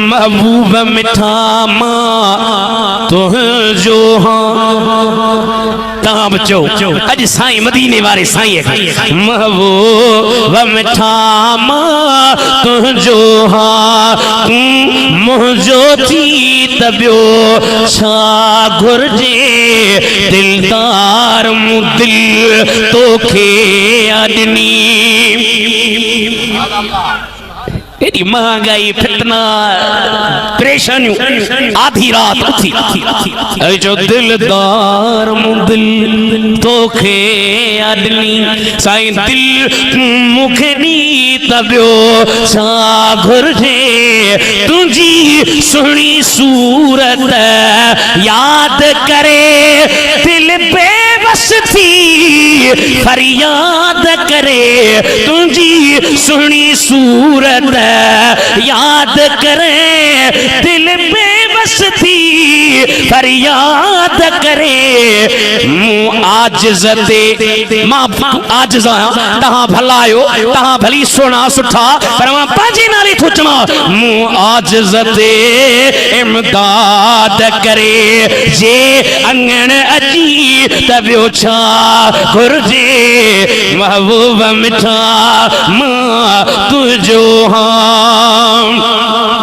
महबूब मिठा मां तुझो हाँ तां बचो अज साईं मदीने वारे साईं महबूब मिठा मां तुझो हाँ मुझो थी तबियो छा घुर्जे दिलदार मु दिल तोखे अडनी एडी महंगाई फितना परेशानियों आधी रात उठी जो दिलदार मु दिल तोखे अडनी साईं दिल मुखे नी तबियो छा घुर्जे तुझी सुणी सूरत याद करे दिल बेबस थी फरियाद करे तुझी सुणी सूरत याद करे दिल बेबस थी फरियाद करे मुँह आजिज़ ते मां आजिज़ आहियां तहां भला आयो तहां भली सोना सुठा पर मां पंहिंजे नाले थो चवां मुँह आजिज़ ते इमदाद करे जे अंगण अची त ॿियो छा घुर्जे महबूब मिठा मां तुझो हाँ